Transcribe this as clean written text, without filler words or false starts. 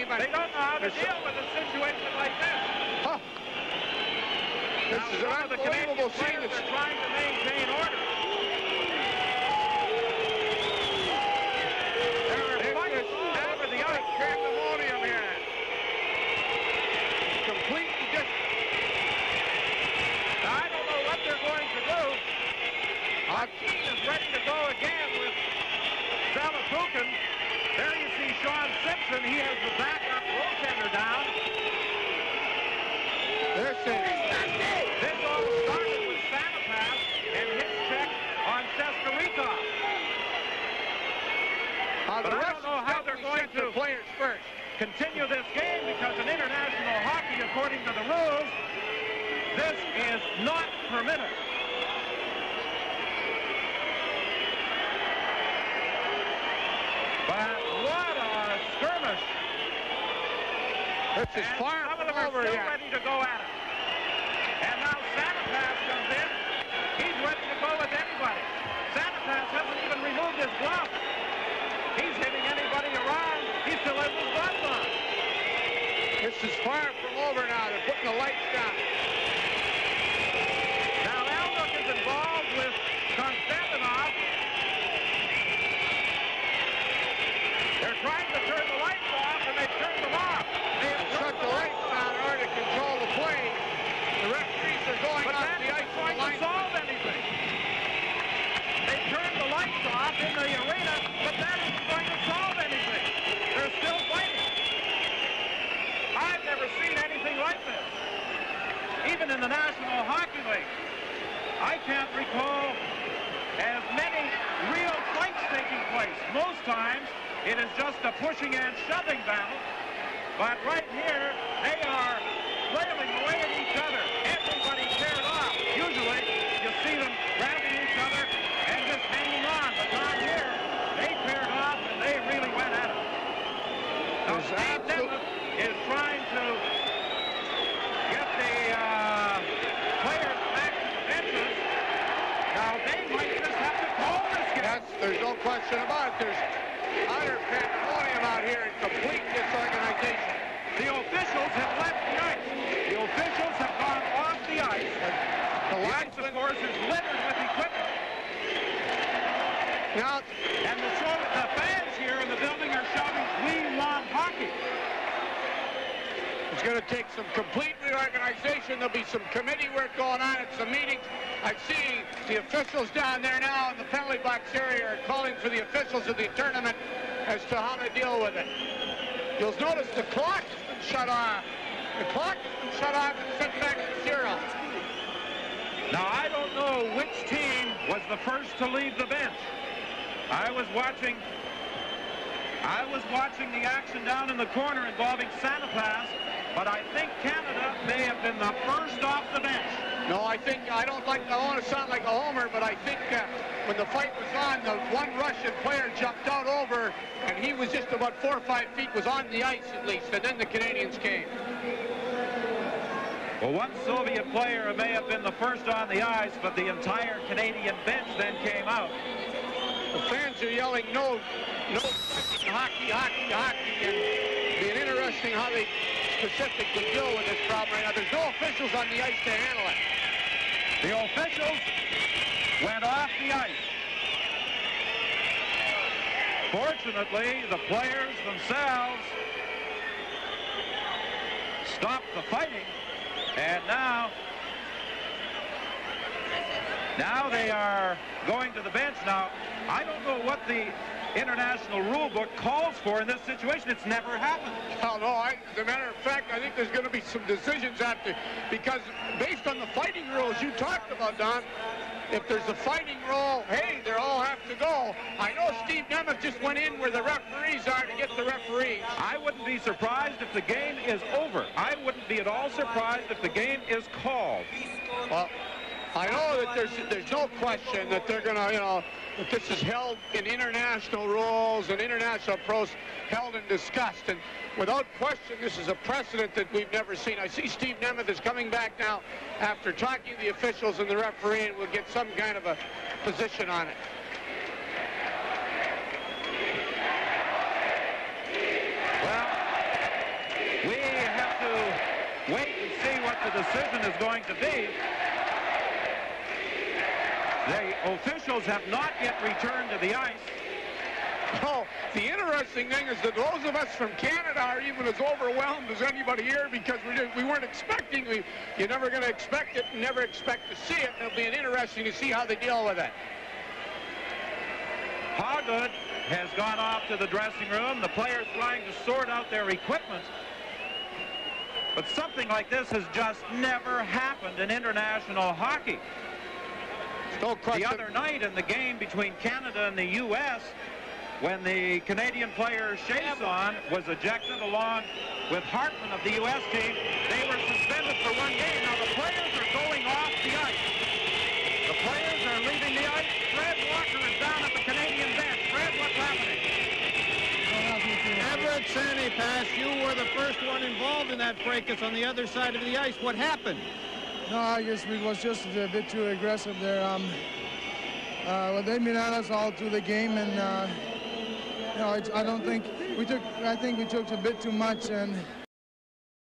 game. They don't know how to deal with a situation like this. Huh. This is an unbelievable scene. They're trying to maintain order. There are fights all over the ice. Pandemonium here. Completely different. I don't know what they're going to do. Hakeem is ready to go again with Salapukin. There you see Sean Simpson. He has the backup goaltender down. This all started with Sanapass and his check on Cheskarikov. But I don't know how they're going to players first. Continue this game because in international hockey, according to the rules, this is not permitted. But what a skirmish. This is far some of them from are over still yet. ready to go at it. And now Sanapass comes in. He's ready to go with anybody. Sanapass hasn't even removed his glove. He's hitting anybody around. He still has his gloves on. This is far from over now. They're putting the lights down. Now Elnuk is involved with Konstantinov. They're trying to turn the lights off, and they've turned them off. They have Shut the lights down in order to control the play. The referees are going off the ice. But that's not going to solve anything. They turned the lights off in the arena, but that isn't going to solve anything. They're still fighting. I've never seen anything like this. Even in the National Hockey League, I can't recall as many real fights taking place. Most times, it is just a pushing and shoving battle. But right here, they are flailing away at each other. Everybody paired off. Usually, you see them grabbing each other and just hanging on. But not here. They paired off, and they really went at it. Now, Steve Nemeth is trying to get the players back to the benches. Now, they might just have to call this game. There's no question about it. There's utter pandemonium out here and complete disorganization. The officials have left the ice. The officials have gone off the ice. The ice, of course, is littered with equipment. Now, and the fans here in the building are shouting, "We want hockey." it's going to take some complete reorganization. There'll be some committee work going on at some meetings. I see the officials down there now in the penalty box area are calling for the officials of the tournament as to how to deal with it. You'll notice the clock's been shut off. The clock has been shut off and sent back to 0. Now, I don't know which team was the first to leave the bench. I was watching the action down in the corner involving Sanapass, but I think Canada may have been the first off the bench. No, I don't want to sound like a homer, but I think when the fight was on, the one Russian player jumped out over, and he was just about 4 or 5 feet, was on the ice at least, and then the Canadians came. Well, one Soviet player may have been the first on the ice, but the entire Canadian bench then came out. The fans are yelling, no, hockey, hockey, hockey, and it'll be interesting how they specifically deal with this problem right now. There's no officials on the ice to handle it. The officials went off the ice. Fortunately, the players themselves stopped the fighting, and now they are going to the bench. Now, I don't know what the international rule book calls for in this situation. It's never happened. Oh, no, as a matter of fact, I think there's going to be some decisions after, because based on the fighting rules you talked about, Don, if there's a fighting rule, hey, they all have to go. I know Steve Nemeth just went in where the referees are to get the referees. I wouldn't be surprised if the game is over. I wouldn't be at all surprised if the game is called. Well, I know that there's no question that they're going to, that this is held in international rules and international pros held and discussed. And without question, this is a precedent that we've never seen. I see Steve Nemeth is coming back now after talking to the officials and the referee, and we'll get some kind of a position on it. Well, decision is going to be. The officials have not yet returned to the ice. Oh, the interesting thing is that those of us from Canada are even as overwhelmed as anybody here because we weren't expecting. You're never going to expect it and never expect to see it. It'll be interesting to see how they deal with it. Hoggood has gone off to the dressing room. The players trying to sort out their equipment. But something like this has just never happened in international hockey. No question. The other night in the game between Canada and the U.S., when the Canadian player Chason was ejected along with Hartman of the U.S. team, they were suspended for 1 game. Now the players are going off the ice. The players are leaving the ice. Fred Walker is down at the Canadian bench. Fred, what's happening? Everett Sanipass, you were the first one involved in that fracas on the other side of the ice. What happened? No, I guess we was just a bit too aggressive there. Well, they been at us all through the game, and you know, I don't think we took. I think we took a bit too much, and